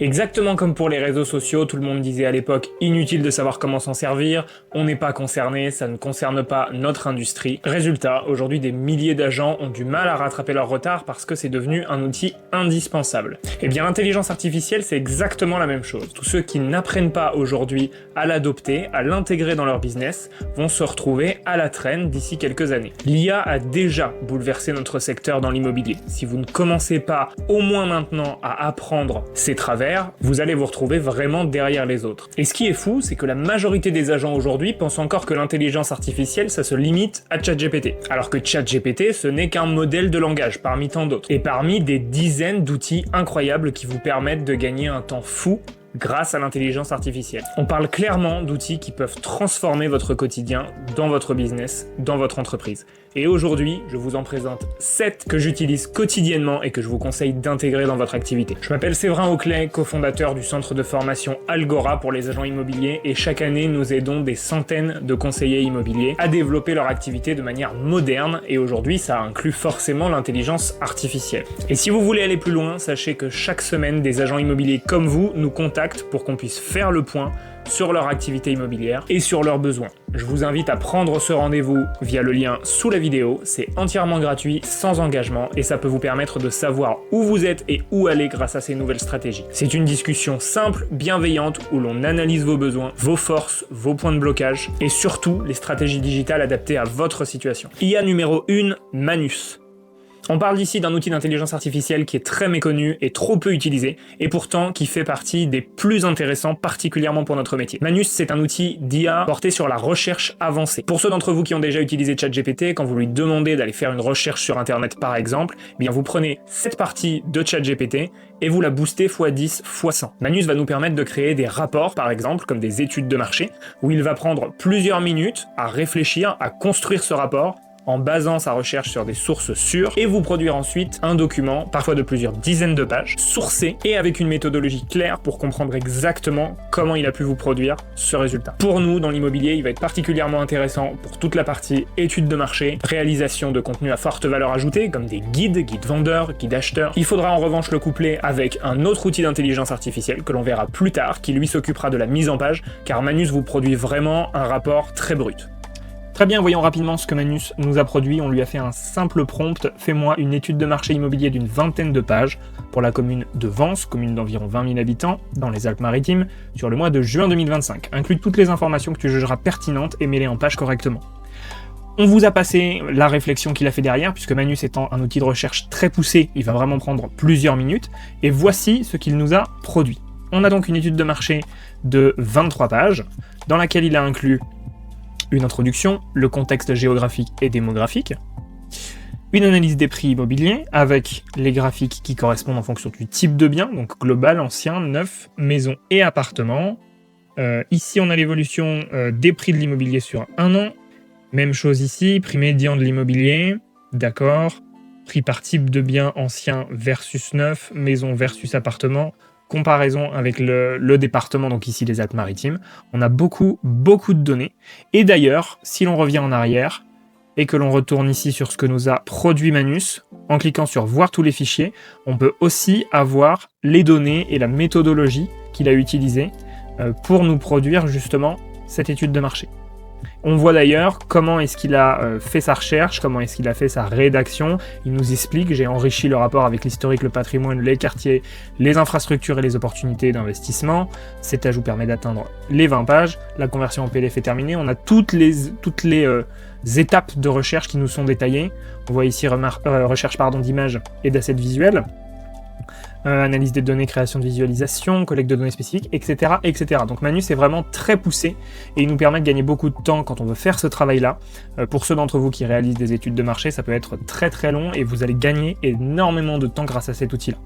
Exactement comme pour les réseaux sociaux, tout le monde disait à l'époque inutile de savoir comment s'en servir, on n'est pas concerné, ça ne concerne pas notre industrie. Résultat, aujourd'hui des milliers d'agents ont du mal à rattraper leur retard parce que c'est devenu un outil indispensable. Et bien l'intelligence artificielle c'est exactement la même chose. Tous ceux qui n'apprennent pas aujourd'hui à l'adopter, à l'intégrer dans leur business, vont se retrouver à la traîne d'ici quelques années. L'IA a déjà bouleversé notre secteur dans l'immobilier. Si vous ne commencez pas au moins maintenant à apprendre ses travers, vous allez vous retrouver vraiment derrière les autres. Et ce qui est fou, c'est que la majorité des agents aujourd'hui pensent encore que l'intelligence artificielle, ça se limite à ChatGPT. Alors que ChatGPT, ce n'est qu'un modèle de langage parmi tant d'autres. Et parmi des dizaines d'outils incroyables qui vous permettent de gagner un temps fou grâce à l'intelligence artificielle. On parle clairement d'outils qui peuvent transformer votre quotidien dans votre business, dans votre entreprise. Et aujourd'hui, je vous en présente 7 que j'utilise quotidiennement et que je vous conseille d'intégrer dans votre activité. Je m'appelle Séverin Auclay, cofondateur du centre de formation Algora pour les agents immobiliers et chaque année, nous aidons des centaines de conseillers immobiliers à développer leur activité de manière moderne et aujourd'hui, ça inclut forcément l'intelligence artificielle. Et si vous voulez aller plus loin, sachez que chaque semaine, des agents immobiliers comme vous nous contactent pour qu'on puisse faire le point sur leur activité immobilière et sur leurs besoins. Je vous invite à prendre ce rendez-vous via le lien sous la vidéo, c'est entièrement gratuit, sans engagement et ça peut vous permettre de savoir où vous êtes et où aller grâce à ces nouvelles stratégies. C'est une discussion simple, bienveillante, où l'on analyse vos besoins, vos forces, vos points de blocage et surtout les stratégies digitales adaptées à votre situation. IA numéro 1, Manus. On parle ici d'un outil d'intelligence artificielle qui est très méconnu et trop peu utilisé, et pourtant qui fait partie des plus intéressants, particulièrement pour notre métier. Manus, c'est un outil d'IA porté sur la recherche avancée. Pour ceux d'entre vous qui ont déjà utilisé ChatGPT, quand vous lui demandez d'aller faire une recherche sur Internet par exemple, eh bien vous prenez cette partie de ChatGPT et vous la boostez x10, x100. Manus va nous permettre de créer des rapports, par exemple, comme des études de marché, où il va prendre plusieurs minutes à réfléchir, à construire ce rapport, en basant sa recherche sur des sources sûres et vous produire ensuite un document, parfois de plusieurs dizaines de pages, sourcé et avec une méthodologie claire pour comprendre exactement comment il a pu vous produire ce résultat. Pour nous, dans l'immobilier, il va être particulièrement intéressant pour toute la partie études de marché, réalisation de contenu à forte valeur ajoutée, comme des guides vendeurs, guides acheteurs. Il faudra en revanche le coupler avec un autre outil d'intelligence artificielle que l'on verra plus tard, qui lui s'occupera de la mise en page, car Manus vous produit vraiment un rapport très brut. Très bien, voyons rapidement ce que Manus nous a produit. On lui a fait un simple prompt, fais-moi une étude de marché immobilier d'une vingtaine de pages pour la commune de Vence, commune d'environ 20 000 habitants, dans les Alpes-Maritimes, sur le mois de juin 2025. Inclus toutes les informations que tu jugeras pertinentes et mets-les en page correctement. On vous a passé la réflexion qu'il a fait derrière, puisque Manus étant un outil de recherche très poussé, il va vraiment prendre plusieurs minutes, et voici ce qu'il nous a produit. On a donc une étude de marché de 23 pages, dans laquelle il a inclus une introduction, le contexte géographique et démographique, une analyse des prix immobiliers avec les graphiques qui correspondent en fonction du type de bien, donc global, ancien, neuf, maison et appartement. Ici, on a l'évolution des prix de l'immobilier sur un an. Même chose ici, prix médian de l'immobilier, d'accord. Prix par type de bien ancien versus neuf, maison versus appartement. Comparaison avec le département, donc ici les Alpes-Maritimes. On a beaucoup de données. Et d'ailleurs, si l'on revient en arrière et que l'on retourne ici sur ce que nous a produit Manus, en cliquant sur voir tous les fichiers, on peut aussi avoir les données et la méthodologie qu'il a utilisée pour nous produire justement cette étude de marché. On voit d'ailleurs comment est-ce qu'il a fait sa recherche, comment est-ce qu'il a fait sa rédaction. Il nous explique, j'ai enrichi le rapport avec l'historique, le patrimoine, les quartiers, les infrastructures et les opportunités d'investissement. Cet ajout permet d'atteindre les 20 pages. La conversion en PDF est terminée. On a toutes les étapes de recherche qui nous sont détaillées. On voit ici recherche d'images et d'assets visuels. Analyse des données, création de visualisation, collecte de données spécifiques, etc., etc. Donc Manus est vraiment très poussé et il nous permet de gagner beaucoup de temps quand on veut faire ce travail-là. Pour ceux d'entre vous qui réalisent des études de marché, ça peut être très long et vous allez gagner énormément de temps grâce à cet outil-là.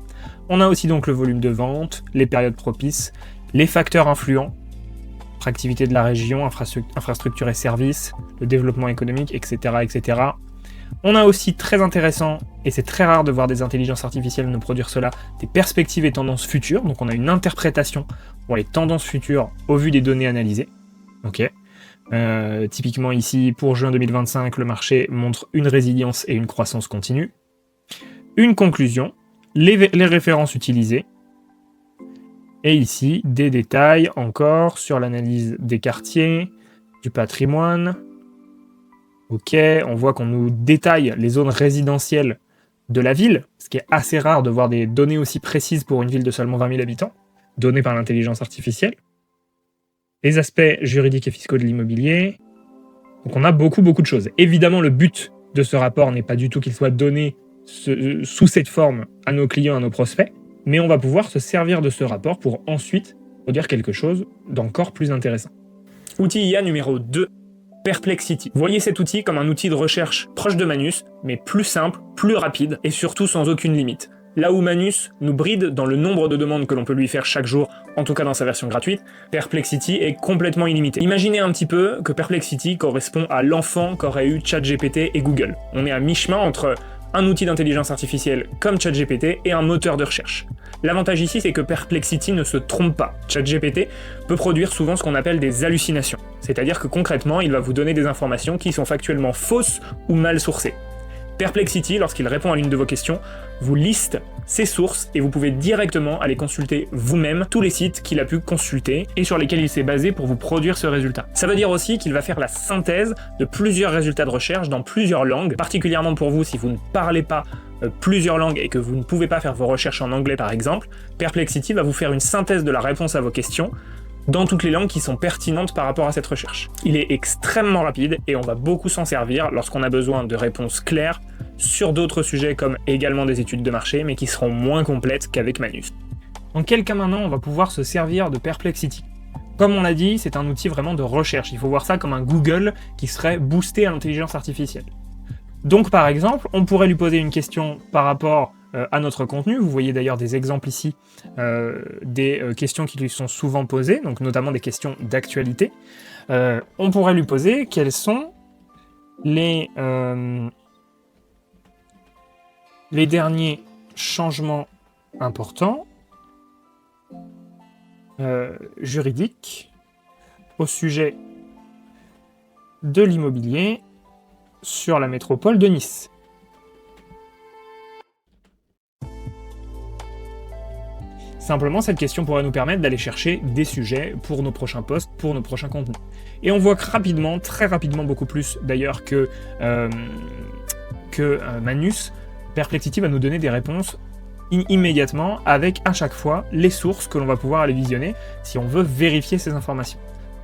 On a aussi donc le volume de vente, les périodes propices, les facteurs influents, activité de la région, infrastructure et services, le développement économique, etc., etc. On a aussi, très intéressant, et c'est très rare de voir des intelligences artificielles nous produire cela, des perspectives et tendances futures. Donc on a une interprétation pour les tendances futures au vu des données analysées. Ok. Typiquement ici, pour juin 2025, le marché montre une résilience et une croissance continue. Une conclusion, les références utilisées, Et ici, des détails encore sur l'analyse des quartiers, du patrimoine. Ok, on voit qu'on nous détaille les zones résidentielles de la ville, ce qui est assez rare de voir des données aussi précises pour une ville de seulement 20 000 habitants, données par l'intelligence artificielle. Les aspects juridiques et fiscaux de l'immobilier. Donc on a beaucoup de choses. Évidemment, le but de ce rapport n'est pas du tout qu'il soit donné sous cette forme à nos clients, à nos prospects, mais on va pouvoir se servir de ce rapport pour ensuite produire quelque chose d'encore plus intéressant. Outil IA numéro 2, Perplexity. Voyez cet outil comme un outil de recherche proche de Manus, mais plus simple, plus rapide et surtout sans aucune limite. Là où Manus nous bride dans le nombre de demandes que l'on peut lui faire chaque jour, en tout cas dans sa version gratuite, Perplexity est complètement illimité. Imaginez un petit peu que Perplexity correspond à l'enfant qu'auraient eu ChatGPT et Google. On est à mi-chemin entre un outil d'intelligence artificielle comme ChatGPT et un moteur de recherche. L'avantage ici, c'est que Perplexity ne se trompe pas. ChatGPT peut produire souvent ce qu'on appelle des hallucinations. C'est-à-dire que concrètement, il va vous donner des informations qui sont factuellement fausses ou mal sourcées. Perplexity, lorsqu'il répond à l'une de vos questions, vous liste ses sources et vous pouvez directement aller consulter vous-même tous les sites qu'il a pu consulter et sur lesquels il s'est basé pour vous produire ce résultat. Ça veut dire aussi qu'il va faire la synthèse de plusieurs résultats de recherche dans plusieurs langues, particulièrement pour vous si vous ne parlez pas plusieurs langues et que vous ne pouvez pas faire vos recherches en anglais par exemple. Perplexity va vous faire une synthèse de la réponse à vos questions dans toutes les langues qui sont pertinentes par rapport à cette recherche. Il est extrêmement rapide et on va beaucoup s'en servir lorsqu'on a besoin de réponses claires sur d'autres sujets comme également des études de marché, mais qui seront moins complètes qu'avec Manus. Dans quel cas maintenant on va pouvoir se servir de Perplexity ? Comme on l'a dit, c'est un outil vraiment de recherche. Il faut voir ça comme un Google qui serait boosté à l'intelligence artificielle. Donc par exemple, on pourrait lui poser une question par rapport à notre contenu. Vous voyez d'ailleurs des exemples ici des questions qui lui sont souvent posées, donc notamment des questions d'actualité. On pourrait lui poser quels sont les derniers changements importants juridiques au sujet de l'immobilier sur la métropole de Nice. Simplement, cette question pourrait nous permettre d'aller chercher des sujets pour nos prochains posts, pour nos prochains contenus. Et on voit rapidement, très rapidement, beaucoup plus d'ailleurs que Manus, Perplexity va nous donner des réponses immédiatement avec à chaque fois les sources que l'on va pouvoir aller visionner si on veut vérifier ces informations.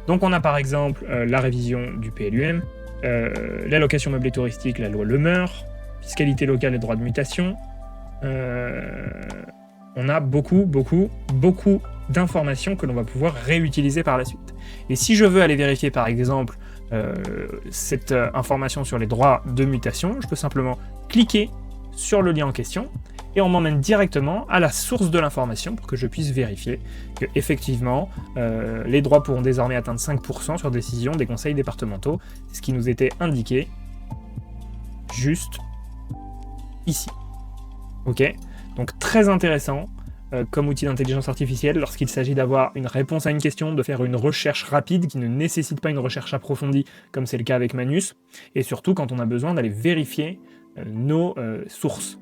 Donc on a par exemple la révision du PLUM, la location meublée touristique, la loi Le Meur, fiscalité locale et droit de mutation. On a beaucoup d'informations que l'on va pouvoir réutiliser par la suite. Et si je veux aller vérifier par exemple cette information sur les droits de mutation, je peux simplement cliquer sur le lien en question et on m'emmène directement à la source de l'information pour que je puisse vérifier que effectivement les droits pourront désormais atteindre 5% sur décision des conseils départementaux, c'est ce qui nous était indiqué juste ici. Ok ? Donc très intéressant comme outil d'intelligence artificielle lorsqu'il s'agit d'avoir une réponse à une question, de faire une recherche rapide qui ne nécessite pas une recherche approfondie comme c'est le cas avec Manus, et surtout quand on a besoin d'aller vérifier nos sources.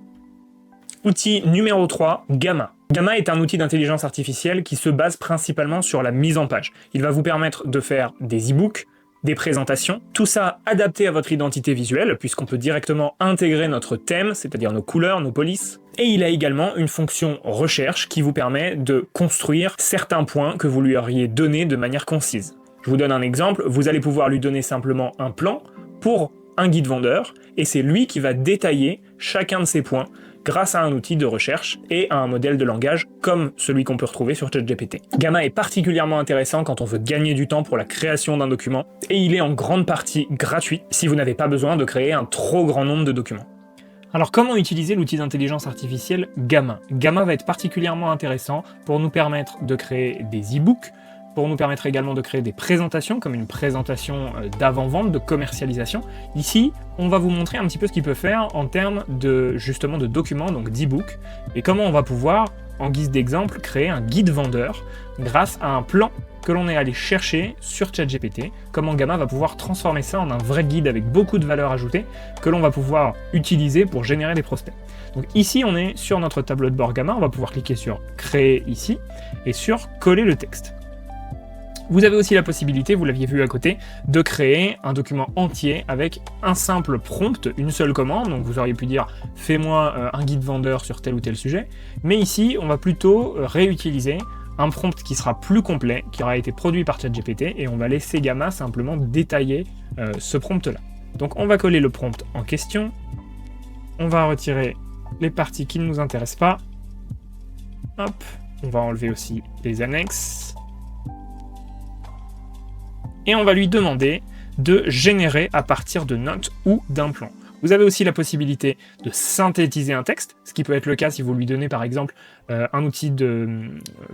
Outil numéro 3, Gamma. Gamma est un outil d'intelligence artificielle qui se base principalement sur la mise en page. Il va vous permettre de faire des e-books, des présentations, tout ça adapté à votre identité visuelle, puisqu'on peut directement intégrer notre thème, c'est-à-dire nos couleurs, nos polices. Et il a également une fonction recherche qui vous permet de construire certains points que vous lui auriez donnés de manière concise. Je vous donne un exemple, vous allez pouvoir lui donner simplement un plan pour un guide vendeur, et c'est lui qui va détailler chacun de ces points grâce à un outil de recherche et à un modèle de langage comme celui qu'on peut retrouver sur ChatGPT. Gamma est particulièrement intéressant quand on veut gagner du temps pour la création d'un document, et il est en grande partie gratuit si vous n'avez pas besoin de créer un trop grand nombre de documents. Alors comment utiliser l'outil d'intelligence artificielle Gamma ? Gamma va être particulièrement intéressant pour nous permettre de créer des e-books, pour nous permettre également de créer des présentations, comme une présentation d'avant-vente, de commercialisation. Ici, on va vous montrer un petit peu ce qu'il peut faire en termes de documents, donc d'e-book, et comment on va pouvoir, en guise d'exemple, créer un guide vendeur grâce à un plan que l'on est allé chercher sur ChatGPT, comment Gamma va pouvoir transformer ça en un vrai guide avec beaucoup de valeur ajoutée que l'on va pouvoir utiliser pour générer des prospects. Donc ici, on est sur notre tableau de bord Gamma, on va pouvoir cliquer sur Créer ici, et sur Coller le texte. Vous avez aussi la possibilité, vous l'aviez vu à côté, de créer un document entier avec un simple prompt, une seule commande, donc vous auriez pu dire « fais-moi un guide vendeur sur tel ou tel sujet », mais ici, on va plutôt réutiliser un prompt qui sera plus complet, qui aura été produit par ChatGPT, et on va laisser Gamma simplement détailler ce prompt-là. Donc on va coller le prompt en question, on va retirer les parties qui ne nous intéressent pas, hop, on va enlever aussi les annexes, et on va lui demander de générer à partir de notes ou d'un plan. Vous avez aussi la possibilité de synthétiser un texte, ce qui peut être le cas si vous lui donnez par exemple un outil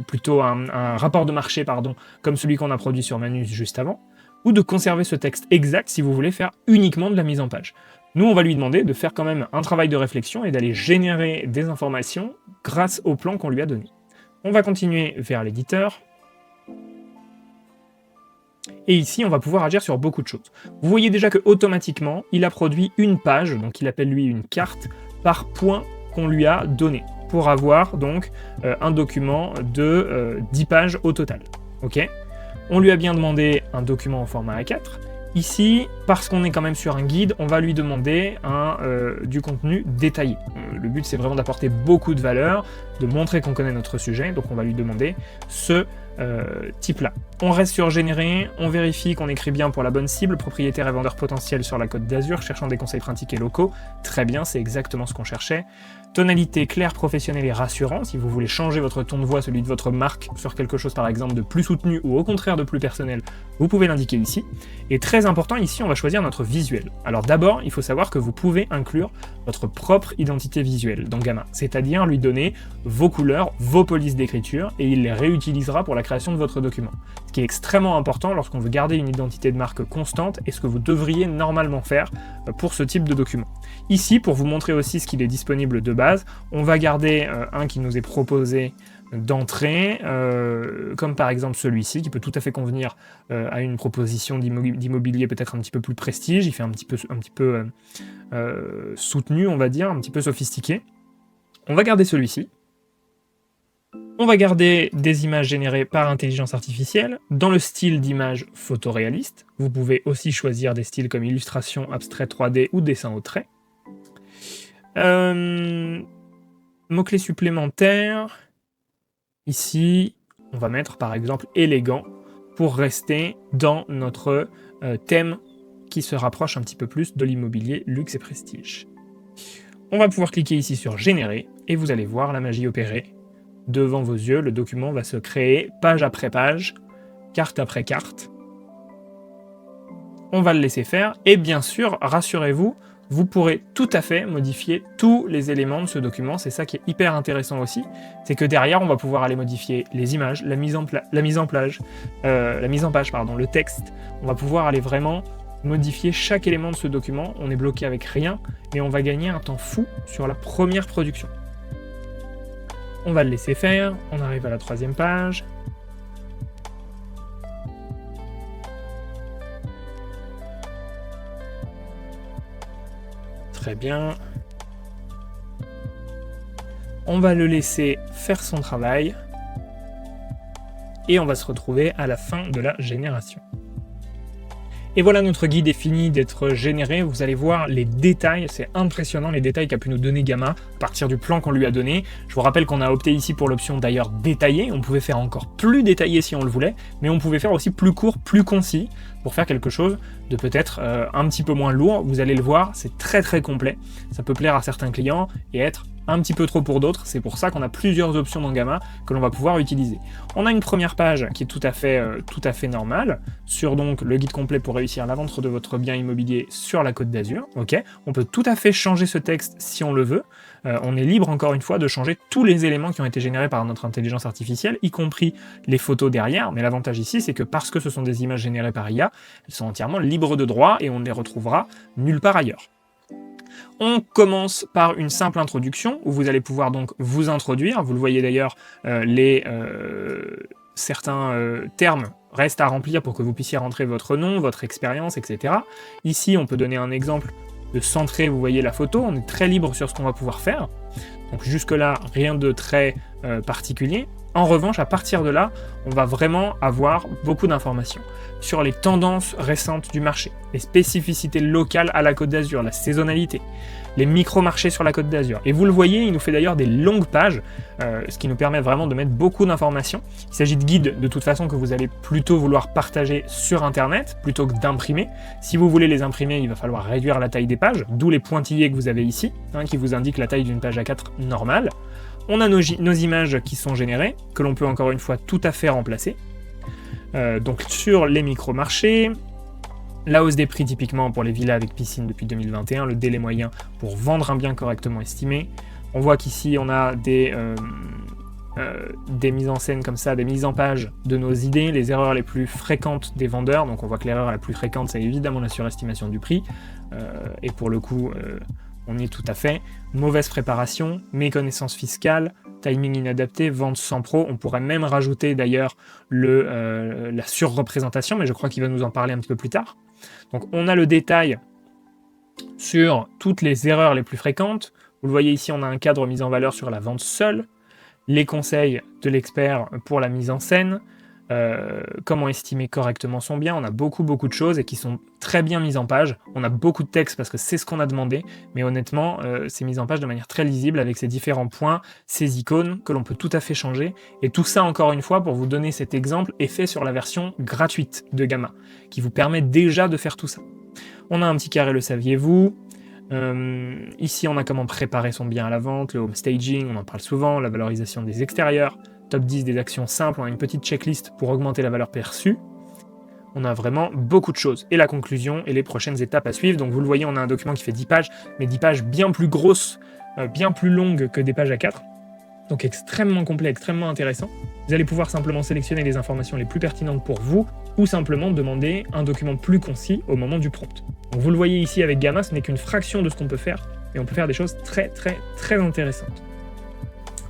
plutôt un rapport de marché, pardon, comme celui qu'on a produit sur Manus juste avant, ou de conserver ce texte exact si vous voulez faire uniquement de la mise en page. Nous, on va lui demander de faire quand même un travail de réflexion et d'aller générer des informations grâce au plan qu'on lui a donné. On va continuer vers l'éditeur. Et ici, on va pouvoir agir sur beaucoup de choses. Vous voyez déjà que automatiquement, il a produit une page, donc il appelle lui une carte, par point qu'on lui a donné, pour avoir donc un document de 10 pages au total. Ok ? On lui a bien demandé un document au format A4. Ici, parce qu'on est quand même sur un guide, on va lui demander du contenu détaillé. Le but, c'est vraiment d'apporter beaucoup de valeur, de montrer qu'on connaît notre sujet, donc on va lui demander ce type-là. On reste sur générer, on vérifie qu'on écrit bien pour la bonne cible, propriétaire et vendeur potentiel sur la Côte d'Azur, cherchant des conseils pratiques et locaux. Très bien, c'est exactement ce qu'on cherchait. Tonalité claire, professionnelle et rassurant, si vous voulez changer votre ton de voix, celui de votre marque, sur quelque chose par exemple de plus soutenu ou au contraire de plus personnel, vous pouvez l'indiquer ici. Et très important, ici on va choisir notre visuel. Alors d'abord, il faut savoir que vous pouvez inclure votre propre identité visuelle dans Gamma, c'est-à-dire lui donner vos couleurs, vos polices d'écriture, et il les réutilisera pour la création de votre document. Ce qui est extrêmement important lorsqu'on veut garder une identité de marque constante, et ce que vous devriez normalement faire pour ce type de document. Ici, pour vous montrer aussi ce qu'il est disponible de base, on va garder un qui nous est proposé d'entrée, comme par exemple celui-ci, qui peut tout à fait convenir à une proposition d'immobilier peut-être un petit peu plus prestige, il fait un petit peu soutenu, on va dire, un petit peu sophistiqué. On va garder celui-ci. On va garder des images générées par intelligence artificielle dans le style d'image photoréaliste. Vous pouvez aussi choisir des styles comme illustration, abstrait 3D ou dessin au trait. Mots-clés supplémentaires. Ici, on va mettre par exemple élégant pour rester dans notre thème qui se rapproche un petit peu plus de l'immobilier luxe et prestige. On va pouvoir cliquer ici sur générer et vous allez voir la magie opérer. Devant vos yeux, le document va se créer page après page, carte après carte. On va le laisser faire et bien sûr, rassurez-vous, vous pourrez tout à fait modifier tous les éléments de ce document. C'est ça qui est hyper intéressant aussi, c'est que derrière, on va pouvoir aller modifier les images, la mise en page, le texte. On va pouvoir aller vraiment modifier chaque élément de ce document. On est bloqué avec rien, mais on va gagner un temps fou sur la première production. On va le laisser faire, on arrive à la 3e page. Très bien. On va le laisser faire son travail. Et on va se retrouver à la fin de la génération. Et voilà, notre guide est fini d'être généré. Vous allez voir les détails, c'est impressionnant les détails qu'a pu nous donner Gamma à partir du plan qu'on lui a donné. Je vous rappelle qu'on a opté ici pour l'option d'ailleurs détaillée. On pouvait faire encore plus détaillé si on le voulait, mais on pouvait faire aussi plus court, plus concis pour faire quelque chose de peut-être un petit peu moins lourd. Vous allez le voir, c'est très très complet. Ça peut plaire à certains clients et être un petit peu trop pour d'autres, c'est pour ça qu'on a plusieurs options dans Gamma que l'on va pouvoir utiliser. On a une première page qui est tout à fait normale, sur donc le guide complet pour réussir la vente de votre bien immobilier sur la Côte d'Azur. Ok, on peut tout à fait changer ce texte si on le veut. On est libre encore une fois de changer tous les éléments qui ont été générés par notre intelligence artificielle, y compris les photos derrière, mais l'avantage ici c'est que parce que ce sont des images générées par IA, elles sont entièrement libres de droit et on ne les retrouvera nulle part ailleurs. On commence par une simple introduction, où vous allez pouvoir donc vous introduire. Vous le voyez d'ailleurs, certains termes restent à remplir pour que vous puissiez rentrer votre nom, votre expérience, etc. Ici, on peut donner un exemple de centrer, vous voyez la photo, on est très libre sur ce qu'on va pouvoir faire. Donc jusque-là, rien de très particulier. En revanche, à partir de là, on va vraiment avoir beaucoup d'informations sur les tendances récentes du marché, les spécificités locales à la Côte d'Azur, la saisonnalité, les micro-marchés sur la Côte d'Azur. Et vous le voyez, il nous fait d'ailleurs des longues pages, ce qui nous permet vraiment de mettre beaucoup d'informations. Il s'agit de guides, de toute façon, que vous allez plutôt vouloir partager sur Internet, plutôt que d'imprimer. Si vous voulez les imprimer, il va falloir réduire la taille des pages, d'où les pointillés que vous avez ici, qui vous indiquent la taille d'une page A4 normale. On a nos images qui sont générées, que l'on peut encore une fois tout à fait remplacer. Donc sur les micro-marchés, la hausse des prix typiquement pour les villas avec piscine depuis 2021, le délai moyen pour vendre un bien correctement estimé. On voit qu'ici on a des mises en scène comme ça, des mises en page de nos idées, les erreurs les plus fréquentes des vendeurs. Donc on voit que l'erreur la plus fréquente, c'est évidemment la surestimation du prix. Et pour le coup, on y est tout à fait. Mauvaise préparation, méconnaissance fiscale, timing inadapté, vente sans pro. On pourrait même rajouter d'ailleurs la surreprésentation, mais je crois qu'il va nous en parler un petit peu plus tard. Donc on a le détail sur toutes les erreurs les plus fréquentes. Vous le voyez ici, on a un cadre mis en valeur sur la vente seule, les conseils de l'expert pour la mise en scène, comment estimer correctement son bien. On a beaucoup de choses et qui sont très bien mises en page. On a beaucoup de texte parce que c'est ce qu'on a demandé, mais honnêtement, c'est mis en page de manière très lisible avec ces différents points, ces icônes que l'on peut tout à fait changer. Et tout ça, encore une fois, pour vous donner cet exemple, est fait sur la version gratuite de Gamma, qui vous permet déjà de faire tout ça. On a un petit carré, le saviez-vous. Ici, on a comment préparer son bien à la vente, le home staging, on en parle souvent, la valorisation des extérieurs, top 10 des actions simples, on a une petite checklist pour augmenter la valeur perçue. On a vraiment beaucoup de choses. Et la conclusion et les prochaines étapes à suivre. Donc vous le voyez, on a un document qui fait 10 pages, mais 10 pages bien plus grosses, bien plus longues que des pages A4. Donc extrêmement complet, extrêmement intéressant. Vous allez pouvoir simplement sélectionner les informations les plus pertinentes pour vous, ou simplement demander un document plus concis au moment du prompt. Donc vous le voyez ici avec Gamma, ce n'est qu'une fraction de ce qu'on peut faire, et on peut faire des choses très intéressantes.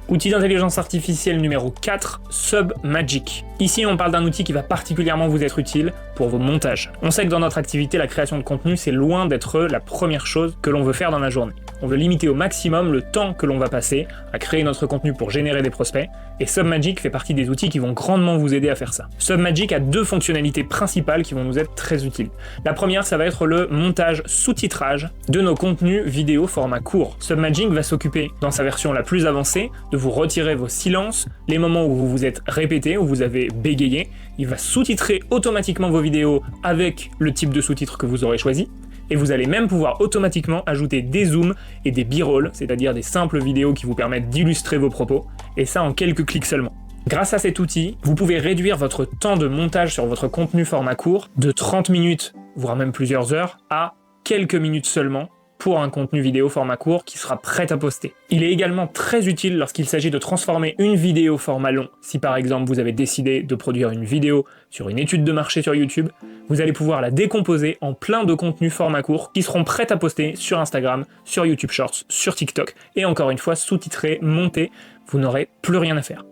Outil d'intelligence artificielle numéro 4, Submagic. Ici, on parle d'un outil qui va particulièrement vous être utile pour vos montages. On sait que dans notre activité, la création de contenu, c'est loin d'être la première chose que l'on veut faire dans la journée. On veut limiter au maximum le temps que l'on va passer à créer notre contenu pour générer des prospects, et Submagic fait partie des outils qui vont grandement vous aider à faire ça. Submagic a deux fonctionnalités principales qui vont nous être très utiles. La première, ça va être le montage sous-titrage de nos contenus vidéo format court. Submagic va s'occuper, dans sa version la plus avancée, de vous retirer vos silences, les moments où vous vous êtes répété, où vous avez bégayé. Il va sous-titrer automatiquement vos vidéos avec le type de sous-titres que vous aurez choisi. Et vous allez même pouvoir automatiquement ajouter des zooms et des b-rolls, c'est-à-dire des simples vidéos qui vous permettent d'illustrer vos propos, et ça en quelques clics seulement. Grâce à cet outil, vous pouvez réduire votre temps de montage sur votre contenu format court de 30 minutes, voire même plusieurs heures, à quelques minutes seulement, pour un contenu vidéo format court qui sera prêt à poster. Il est également très utile lorsqu'il s'agit de transformer une vidéo format long. Si par exemple vous avez décidé de produire une vidéo sur une étude de marché sur YouTube, vous allez pouvoir la décomposer en plein de contenus format court qui seront prêts à poster sur Instagram, sur YouTube Shorts, sur TikTok, et encore une fois sous-titrés, montés, vous n'aurez plus rien à faire.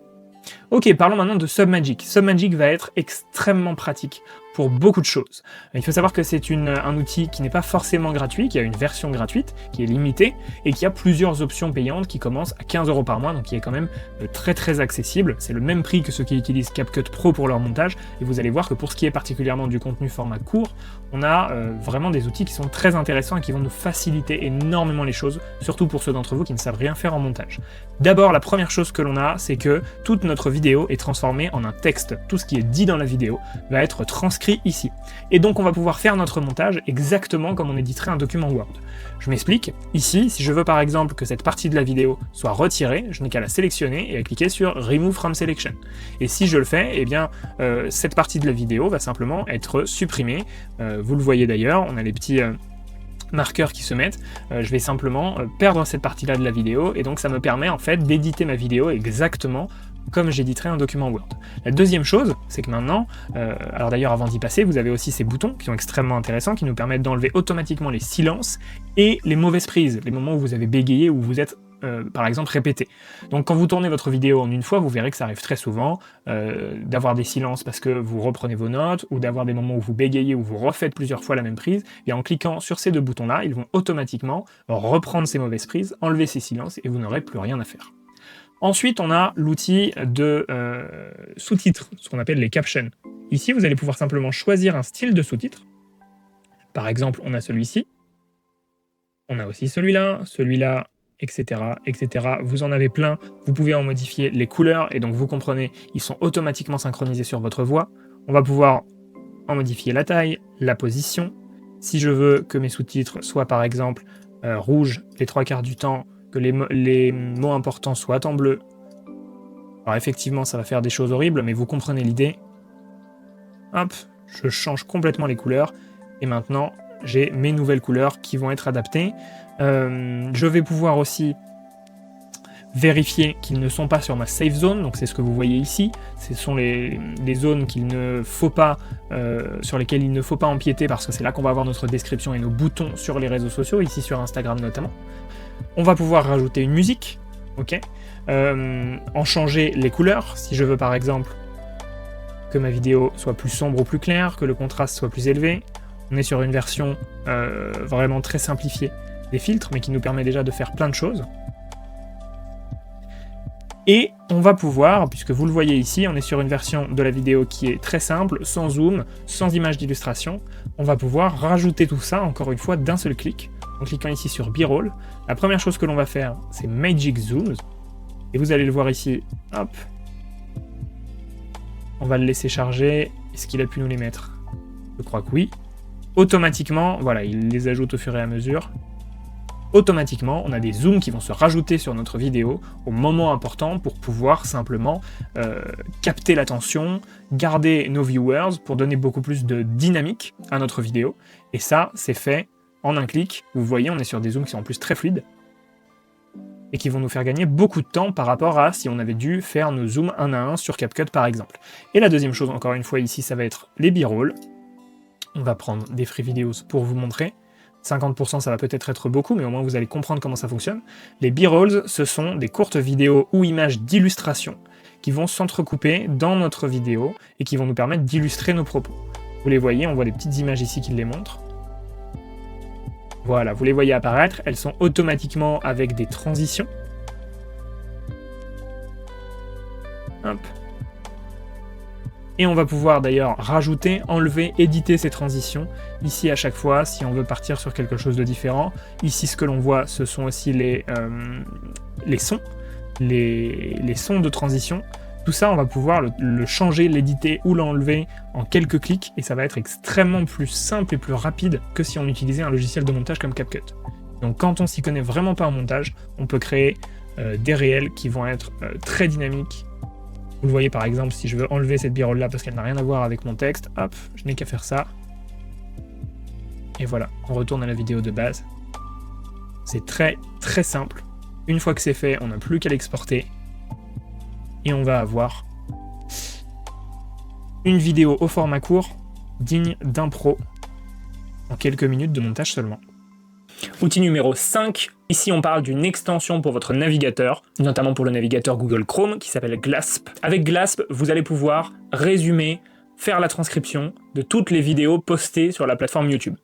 Ok, parlons maintenant de Submagic. Submagic va être extrêmement pratique pour beaucoup de choses. Il faut savoir que c'est un outil qui n'est pas forcément gratuit, qui a une version gratuite, qui est limitée, et qui a plusieurs options payantes qui commencent à 15 € par mois, donc qui est quand même très accessible. C'est le même prix que ceux qui utilisent CapCut Pro pour leur montage, et vous allez voir que pour ce qui est particulièrement du contenu format court, on a vraiment des outils qui sont très intéressants et qui vont nous faciliter énormément les choses, surtout pour ceux d'entre vous qui ne savent rien faire en montage. D'abord, la première chose que l'on a, c'est que toute notre vidéo est transformée en un texte. Tout ce qui est dit dans la vidéo va être transcrit ici. Et donc on va pouvoir faire notre montage exactement comme on éditerait un document Word. Je m'explique. Ici, si je veux par exemple que cette partie de la vidéo soit retirée, je n'ai qu'à la sélectionner et à cliquer sur Remove from Selection. Et si je le fais, eh bien cette partie de la vidéo va simplement être supprimée. Vous le voyez d'ailleurs, on a les petits marqueurs qui se mettent, je vais simplement perdre cette partie-là de la vidéo, et donc ça me permet en fait d'éditer ma vidéo exactement comme j'éditerais un document Word. La deuxième chose, c'est que maintenant, alors d'ailleurs avant d'y passer, vous avez aussi ces boutons qui sont extrêmement intéressants, qui nous permettent d'enlever automatiquement les silences et les mauvaises prises, les moments où vous avez bégayé, où vous êtes par exemple, répéter. Donc quand vous tournez votre vidéo en une fois, vous verrez que ça arrive très souvent d'avoir des silences parce que vous reprenez vos notes, ou d'avoir des moments où vous bégayez, où vous refaites plusieurs fois la même prise, et en cliquant sur ces deux boutons-là, ils vont automatiquement reprendre ces mauvaises prises, enlever ces silences, et vous n'aurez plus rien à faire. Ensuite, on a l'outil de sous-titres, ce qu'on appelle les captions. Ici, vous allez pouvoir simplement choisir un style de sous-titre. Par exemple, on a celui-ci. On a aussi celui-là, etc., etc. Vous en avez plein. Vous pouvez en modifier les couleurs, et donc vous comprenez, ils sont automatiquement synchronisés sur votre voix. On va pouvoir en modifier la taille, la position. Si je veux que mes sous-titres soient, par exemple, rouges les 3/4 du temps, que les mots importants soient en bleu. Alors effectivement, ça va faire des choses horribles, mais vous comprenez l'idée. Hop, je change complètement les couleurs, et maintenant, j'ai mes nouvelles couleurs qui vont être adaptées. Je vais pouvoir aussi vérifier qu'ils ne sont pas sur ma safe zone, donc c'est ce que vous voyez ici. Ce sont les zones qu'il ne faut pas, sur lesquelles il ne faut pas empiéter, parce que c'est là qu'on va avoir notre description et nos boutons sur les réseaux sociaux, ici sur Instagram notamment. On va pouvoir rajouter une musique, ok, en changer les couleurs, si je veux par exemple que ma vidéo soit plus sombre ou plus claire, que le contraste soit plus élevé. On est sur une version vraiment très simplifiée des filtres, mais qui nous permet déjà de faire plein de choses. Et on va pouvoir, puisque vous le voyez ici, on est sur une version de la vidéo qui est très simple, sans zoom, sans image d'illustration. On va pouvoir rajouter tout ça, encore une fois, d'un seul clic, en cliquant ici sur B-Roll. La première chose que l'on va faire, c'est Magic Zooms. Et vous allez le voir ici, hop. On va le laisser charger. Est-ce qu'il a pu nous les mettre? Je crois que oui. Automatiquement, voilà, il les ajoute au fur et à mesure. Automatiquement, on a des zooms qui vont se rajouter sur notre vidéo au moment important pour pouvoir simplement capter l'attention, garder nos viewers pour donner beaucoup plus de dynamique à notre vidéo. Et ça, c'est fait en un clic. Vous voyez, on est sur des zooms qui sont en plus très fluides et qui vont nous faire gagner beaucoup de temps par rapport à si on avait dû faire nos zooms un à un sur CapCut par exemple. Et la deuxième chose, encore une fois ici, ça va être les B-rolls. On va prendre des free videos pour vous montrer. 50% ça va peut-être être beaucoup, mais au moins vous allez comprendre comment ça fonctionne. Les B-rolls, ce sont des courtes vidéos ou images d'illustration qui vont s'entrecouper dans notre vidéo et qui vont nous permettre d'illustrer nos propos. Vous les voyez, on voit des petites images ici qui les montrent. Voilà, vous les voyez apparaître, elles sont automatiquement avec des transitions. Hop. Et on va pouvoir d'ailleurs rajouter, enlever, éditer ces transitions, ici à chaque fois, si on veut partir sur quelque chose de différent. Ici, ce que l'on voit, ce sont aussi les sons, les sons de transition. Tout ça, on va pouvoir le changer, l'éditer ou l'enlever en quelques clics, et ça va être extrêmement plus simple et plus rapide que si on utilisait un logiciel de montage comme CapCut. Donc quand on s'y connaît vraiment pas en montage, on peut créer des réels qui vont être très dynamiques. Vous le voyez par exemple, si je veux enlever cette B-roll là parce qu'elle n'a rien à voir avec mon texte, hop, je n'ai qu'à faire ça. Et voilà, on retourne à la vidéo de base. C'est très très simple. Une fois que c'est fait, on n'a plus qu'à l'exporter. Et on va avoir une vidéo au format court, digne d'un pro, en quelques minutes de montage seulement. Outil numéro 5, ici on parle d'une extension pour votre navigateur, notamment pour le navigateur Google Chrome qui s'appelle Glasp. Avec Glasp, vous allez pouvoir résumer, faire la transcription de toutes les vidéos postées sur la plateforme YouTube.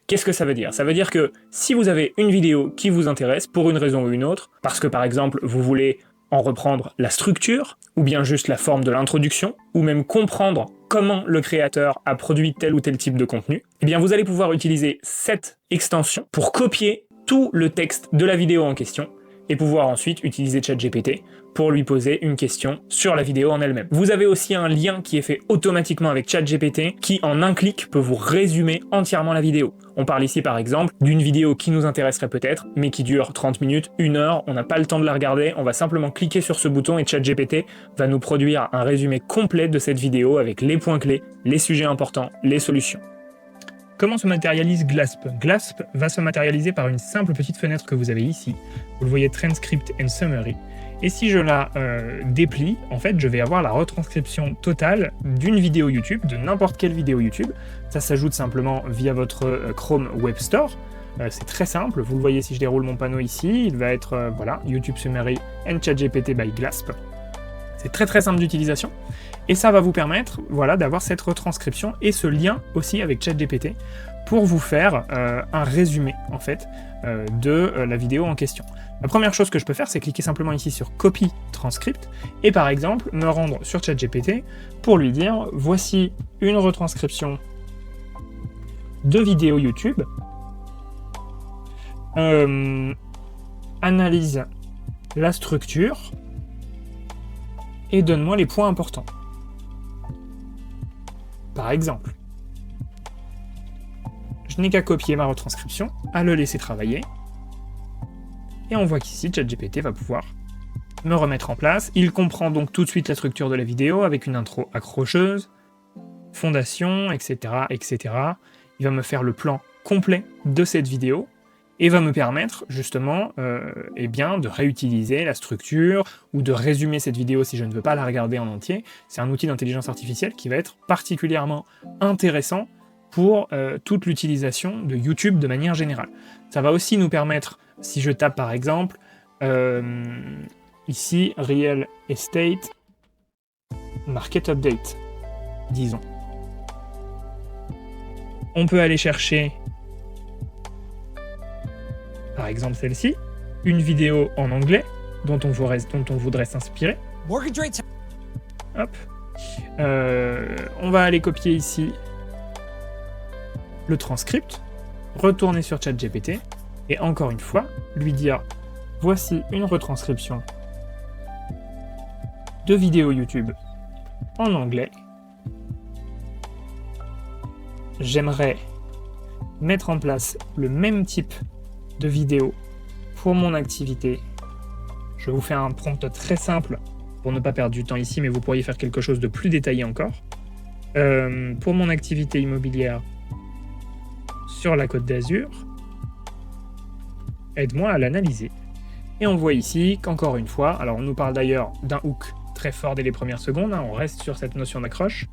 Qu'est-ce que ça veut dire? Ça veut dire que si vous avez une vidéo qui vous intéresse pour une raison ou une autre, parce que par exemple vous voulez en reprendre la structure, ou bien juste la forme de l'introduction, ou même comprendre comment le créateur a produit tel ou tel type de contenu, eh bien vous allez pouvoir utiliser cette extension pour copier tout le texte de la vidéo en question, et pouvoir ensuite utiliser ChatGPT pour lui poser une question sur la vidéo en elle-même. Vous avez aussi un lien qui est fait automatiquement avec ChatGPT qui, en un clic, peut vous résumer entièrement la vidéo. On parle ici par exemple d'une vidéo qui nous intéresserait peut-être, mais qui dure 30 minutes, 1 heure, on n'a pas le temps de la regarder, on va simplement cliquer sur ce bouton et ChatGPT va nous produire un résumé complet de cette vidéo avec les points clés, les sujets importants, les solutions. Comment se matérialise Glasp? Glasp va se matérialiser par une simple petite fenêtre que vous avez ici. Vous le voyez, Transcript and Summary. Et si je la déplie, en fait, je vais avoir la retranscription totale d'une vidéo YouTube, de n'importe quelle vidéo YouTube. Ça s'ajoute simplement via votre Chrome Web Store. C'est très simple, vous le voyez si je déroule mon panneau ici, il va être, voilà, YouTube Summary and ChatGPT by Glasp. C'est très très simple d'utilisation, et ça va vous permettre, voilà, d'avoir cette retranscription et ce lien aussi avec ChatGPT pour vous faire un résumé, en fait, de la vidéo en question. La première chose que je peux faire, c'est cliquer simplement ici sur Copy Transcript, et par exemple, me rendre sur ChatGPT pour lui dire, voici une retranscription de vidéo YouTube, analyse la structure, et donne-moi les points importants. Par exemple, je n'ai qu'à copier ma retranscription, à le laisser travailler, et on voit qu'ici, ChatGPT va pouvoir me remettre en place. Il comprend donc tout de suite la structure de la vidéo, avec une intro accrocheuse, fondation, etc., etc. Il va me faire le plan complet de cette vidéo, et va me permettre justement eh bien, de réutiliser la structure ou de résumer cette vidéo si je ne veux pas la regarder en entier. C'est un outil d'intelligence artificielle qui va être particulièrement intéressant pour toute l'utilisation de YouTube de manière générale. Ça va aussi nous permettre, si je tape par exemple, ici, Real Estate Market Update, disons. On peut aller chercher par exemple celle-ci, une vidéo en anglais dont on voudrait s'inspirer. Hop. On va aller copier ici le transcript, retourner sur ChatGPT, et encore une fois, lui dire « Voici une retranscription de vidéo YouTube en anglais. J'aimerais mettre en place le même type de vidéo pour mon activité. » Je vous fais un prompt très simple pour ne pas perdre du temps ici, mais vous pourriez faire quelque chose de plus détaillé encore. Pour mon activité immobilière sur la Côte d'Azur, aide-moi à l'analyser. Et on voit ici qu'encore une fois, alors on nous parle d'ailleurs d'un hook très fort dès les premières secondes, hein, on reste sur cette notion d'accroche.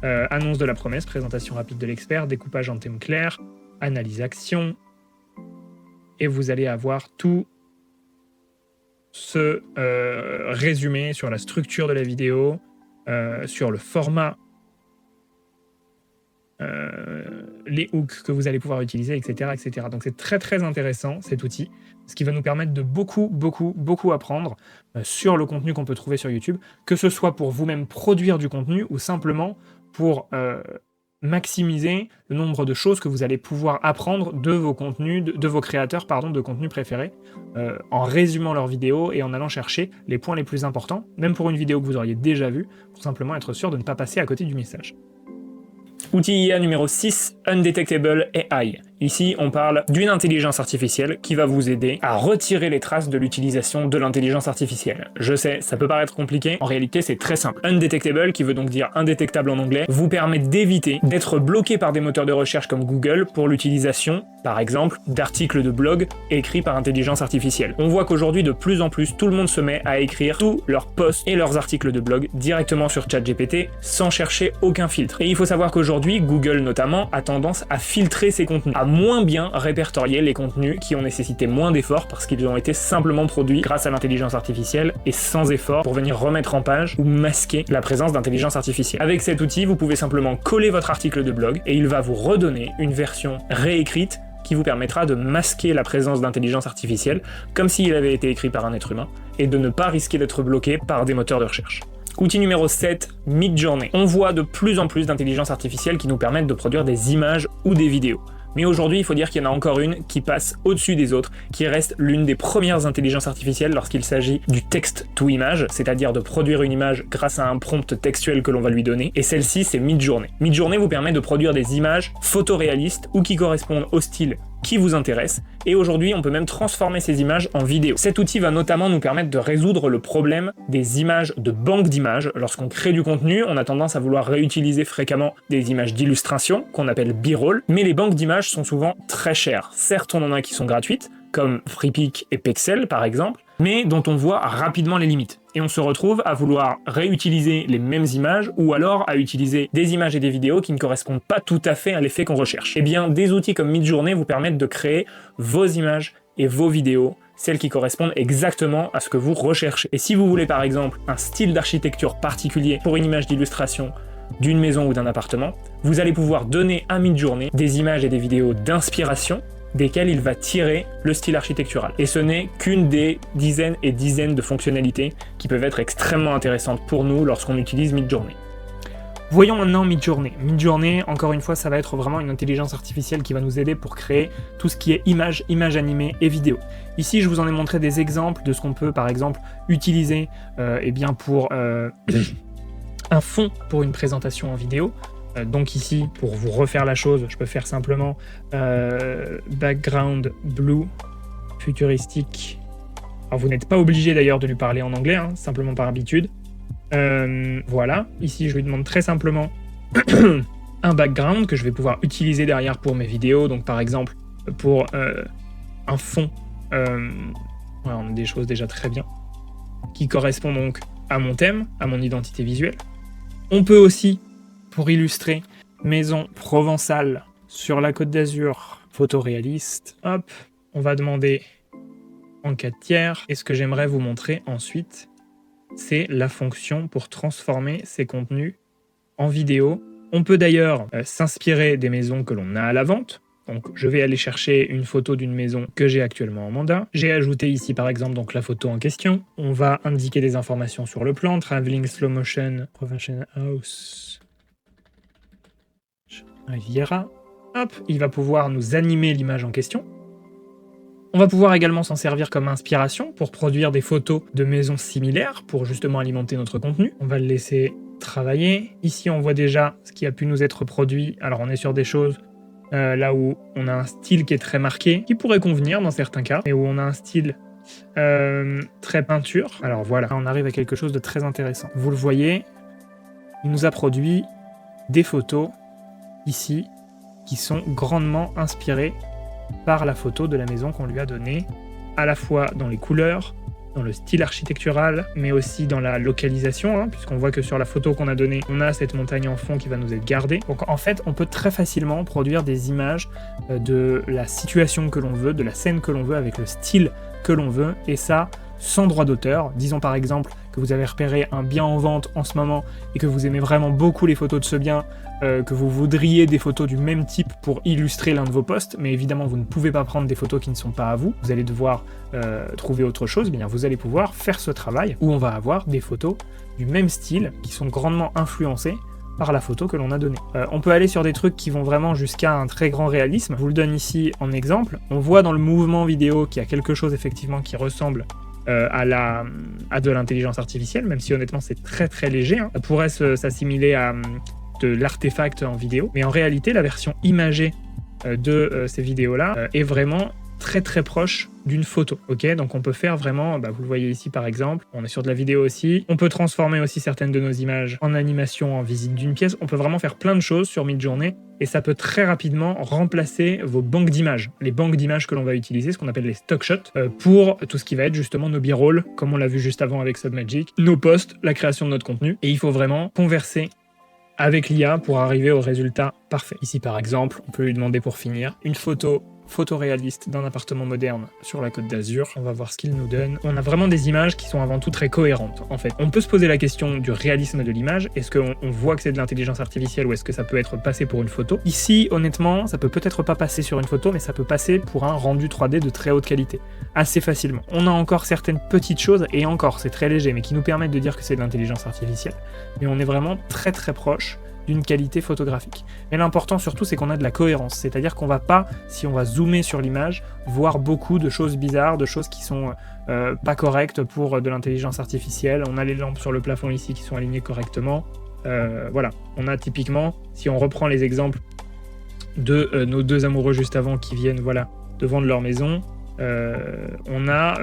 Annonce de la promesse, présentation rapide de l'expert, découpage en thèmes clairs, analyse action, et vous allez avoir tout ce résumé sur la structure de la vidéo, sur le format, les hooks que vous allez pouvoir utiliser, etc. etc. Donc c'est très très intéressant cet outil, ce qui va nous permettre de beaucoup apprendre sur le contenu qu'on peut trouver sur YouTube, que ce soit pour vous-même produire du contenu ou simplement pour maximiser le nombre de choses que vous allez pouvoir apprendre de vos contenus, de vos créateurs de contenus préférés, en résumant leurs vidéos et en allant chercher les points les plus importants, même pour une vidéo que vous auriez déjà vue, pour simplement être sûr de ne pas passer à côté du message. Outil IA numéro 6, Undetectable AI. Ici, on parle d'une intelligence artificielle qui va vous aider à retirer les traces de l'utilisation de l'intelligence artificielle. Je sais, ça peut paraître compliqué, en réalité c'est très simple. Undetectable, qui veut donc dire indétectable en anglais, vous permet d'éviter d'être bloqué par des moteurs de recherche comme Google pour l'utilisation, par exemple, d'articles de blog écrits par intelligence artificielle. On voit qu'aujourd'hui, de plus en plus, tout le monde se met à écrire tous leurs posts et leurs articles de blog directement sur ChatGPT sans chercher aucun filtre. Et il faut savoir qu'aujourd'hui, Google notamment a tendance à filtrer ses contenus, à moins bien répertorier les contenus qui ont nécessité moins d'efforts parce qu'ils ont été simplement produits grâce à l'intelligence artificielle et sans effort pour venir remettre en page ou masquer la présence d'intelligence artificielle. Avec cet outil, vous pouvez simplement coller votre article de blog et il va vous redonner une version réécrite qui vous permettra de masquer la présence d'intelligence artificielle comme s'il avait été écrit par un être humain et de ne pas risquer d'être bloqué par des moteurs de recherche. Outil numéro 7, Midjourney. On voit de plus en plus d'intelligence artificielle qui nous permettent de produire des images ou des vidéos. Mais aujourd'hui, il faut dire qu'il y en a encore une qui passe au-dessus des autres, qui reste l'une des premières intelligences artificielles lorsqu'il s'agit du text-to-image, c'est-à-dire de produire une image grâce à un prompt textuel que l'on va lui donner, et celle-ci, c'est Midjourney. Midjourney vous permet de produire des images photoréalistes ou qui correspondent au style qui vous intéresse, et aujourd'hui on peut même transformer ces images en vidéo. Cet outil va notamment nous permettre de résoudre le problème des images de banque d'images. Lorsqu'on crée du contenu, on a tendance à vouloir réutiliser fréquemment des images d'illustration, qu'on appelle B-roll, mais les banques d'images sont souvent très chères. Certes, on en a qui sont gratuites, comme Freepik et Pexel par exemple, mais dont on voit rapidement les limites. Et on se retrouve à vouloir réutiliser les mêmes images, ou alors à utiliser des images et des vidéos qui ne correspondent pas tout à fait à l'effet qu'on recherche. Eh bien, des outils comme Midjourney vous permettent de créer vos images et vos vidéos, celles qui correspondent exactement à ce que vous recherchez. Et si vous voulez par exemple un style d'architecture particulier pour une image d'illustration d'une maison ou d'un appartement, vous allez pouvoir donner à Midjourney des images et des vidéos d'inspiration desquelles il va tirer le style architectural. Et ce n'est qu'une des dizaines et dizaines de fonctionnalités qui peuvent être extrêmement intéressantes pour nous lorsqu'on utilise Midjourney. Voyons maintenant Midjourney. Midjourney, encore une fois, ça va être vraiment une intelligence artificielle qui va nous aider pour créer tout ce qui est images animées et vidéos. Ici, je vous en ai montré des exemples de ce qu'on peut, par exemple, utiliser pour un fond pour une présentation en vidéo. Donc ici, pour vous refaire la chose, je peux faire simplement background blue futuristique. Alors vous n'êtes pas obligé d'ailleurs de lui parler en anglais, hein, simplement par habitude. Voilà, ici je lui demande très simplement un background que je vais pouvoir utiliser derrière pour mes vidéos. Donc par exemple pour un fond, voilà, on a des choses déjà très bien qui correspondent donc à mon thème, à mon identité visuelle. On peut aussi, pour illustrer maison provençale sur la Côte d'Azur, photoréaliste, hop, on va demander en 4 tiers. Et ce que j'aimerais vous montrer ensuite, c'est la fonction pour transformer ces contenus en vidéo. On peut d'ailleurs s'inspirer des maisons que l'on a à la vente. Donc je vais aller chercher une photo d'une maison que j'ai actuellement en mandat. J'ai ajouté ici par exemple donc la photo en question. On va indiquer des informations sur le plan, Traveling Slow Motion, Provincial House, Riviera. Hop, il va pouvoir nous animer l'image en question. On va pouvoir également s'en servir comme inspiration pour produire des photos de maisons similaires pour justement alimenter notre contenu. On va le laisser travailler. Ici, on voit déjà ce qui a pu nous être produit. Alors, on est sur des choses là où on a un style qui est très marqué, qui pourrait convenir dans certains cas, et où on a un style très peinture. Alors voilà, on arrive à quelque chose de très intéressant. Vous le voyez, il nous a produit des photos ici qui sont grandement inspirées par la photo de la maison qu'on lui a donnée, à la fois dans les couleurs, dans le style architectural, mais aussi dans la localisation, hein, puisqu'on voit que sur la photo qu'on a donnée, on a cette montagne en fond qui va nous être gardée. Donc en fait, on peut très facilement produire des images de la situation que l'on veut, de la scène que l'on veut, avec le style que l'on veut, et ça, sans droit d'auteur. Disons par exemple que vous avez repéré un bien en vente en ce moment et que vous aimez vraiment beaucoup les photos de ce bien, que vous voudriez des photos du même type pour illustrer l'un de vos posts, mais évidemment vous ne pouvez pas prendre des photos qui ne sont pas à vous, vous allez devoir trouver autre chose. Bien, vous allez pouvoir faire ce travail où on va avoir des photos du même style qui sont grandement influencées par la photo que l'on a donnée. On peut aller sur des trucs qui vont vraiment jusqu'à un très grand réalisme. Je vous le donne ici en exemple. On voit dans le mouvement vidéo qu'il y a quelque chose effectivement qui ressemble à de l'intelligence artificielle, même si honnêtement c'est très très léger, hein. Ça pourrait s'assimiler à de l'artefact en vidéo, mais en réalité la version imagée de ces vidéos-là est vraiment très très proche d'une photo, ok? Donc on peut faire vraiment, vous le voyez ici par exemple, on est sur de la vidéo aussi, on peut transformer aussi certaines de nos images en animation, en visite d'une pièce, on peut vraiment faire plein de choses sur Midjourney, et ça peut très rapidement remplacer vos banques d'images, les banques d'images que l'on va utiliser, ce qu'on appelle les stock shots, pour tout ce qui va être justement nos b-rolls, comme on l'a vu juste avant avec Submagic, nos posts, la création de notre contenu, et il faut vraiment converser avec l'IA pour arriver au résultat parfait. Ici par exemple, on peut lui demander pour finir une photoréaliste d'un appartement moderne sur la Côte d'Azur. On va voir ce qu'il nous donne. On a vraiment des images qui sont avant tout très cohérentes, en fait. On peut se poser la question du réalisme de l'image. Est-ce qu'on voit que c'est de l'intelligence artificielle ou est-ce que ça peut être passé pour une photo? Ici, honnêtement, ça peut peut-être pas passer sur une photo, mais ça peut passer pour un rendu 3D de très haute qualité, assez facilement. On a encore certaines petites choses, et encore, c'est très léger, mais qui nous permettent de dire que c'est de l'intelligence artificielle. Mais on est vraiment très très proche d'une qualité photographique. Mais l'important surtout, c'est qu'on a de la cohérence, c'est-à-dire qu'on va pas, si on va zoomer sur l'image, voir beaucoup de choses bizarres, de choses qui sont pas correctes pour de l'intelligence artificielle. On a les lampes sur le plafond ici qui sont alignées correctement. Voilà, on a typiquement, si on reprend les exemples de nos deux amoureux juste avant qui viennent de vendre leur maison, on a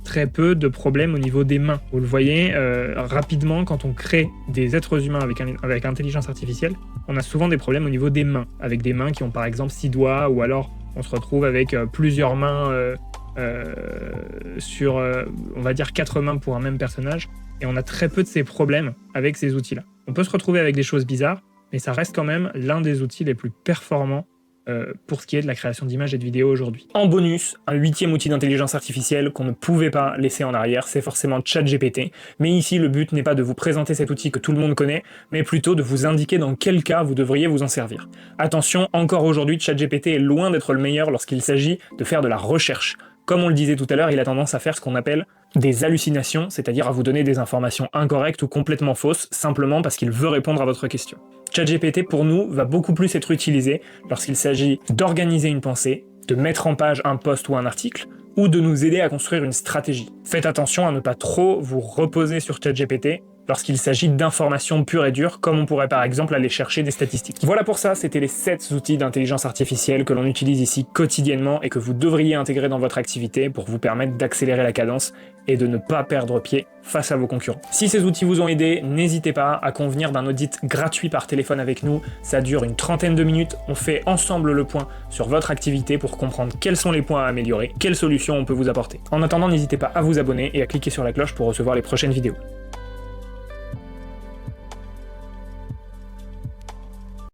très peu de problèmes au niveau des mains. Vous le voyez, rapidement, quand on crée des êtres humains avec intelligence artificielle, on a souvent des problèmes au niveau des mains, avec des mains qui ont par exemple 6 doigts, ou alors on se retrouve avec plusieurs mains sur, on va dire, 4 mains pour un même personnage, et on a très peu de ces problèmes avec ces outils-là. On peut se retrouver avec des choses bizarres, mais ça reste quand même l'un des outils les plus performants pour ce qui est de la création d'images et de vidéos aujourd'hui. En bonus, un 8e outil d'intelligence artificielle qu'on ne pouvait pas laisser en arrière, c'est forcément ChatGPT. Mais ici, le but n'est pas de vous présenter cet outil que tout le monde connaît, mais plutôt de vous indiquer dans quel cas vous devriez vous en servir. Attention, encore aujourd'hui, ChatGPT est loin d'être le meilleur lorsqu'il s'agit de faire de la recherche. Comme on le disait tout à l'heure, il a tendance à faire ce qu'on appelle des hallucinations, c'est-à-dire à vous donner des informations incorrectes ou complètement fausses, simplement parce qu'il veut répondre à votre question. ChatGPT, pour nous, va beaucoup plus être utilisé lorsqu'il s'agit d'organiser une pensée, de mettre en page un post ou un article, ou de nous aider à construire une stratégie. Faites attention à ne pas trop vous reposer sur ChatGPT lorsqu'il s'agit d'informations pures et dures, comme on pourrait par exemple aller chercher des statistiques. Voilà pour ça, c'était les 7 outils d'intelligence artificielle que l'on utilise ici quotidiennement et que vous devriez intégrer dans votre activité pour vous permettre d'accélérer la cadence et de ne pas perdre pied face à vos concurrents. Si ces outils vous ont aidé, n'hésitez pas à convenir d'un audit gratuit par téléphone avec nous. Ça dure une trentaine de minutes, on fait ensemble le point sur votre activité pour comprendre quels sont les points à améliorer, quelles solutions on peut vous apporter. En attendant, n'hésitez pas à vous abonner et à cliquer sur la cloche pour recevoir les prochaines vidéos.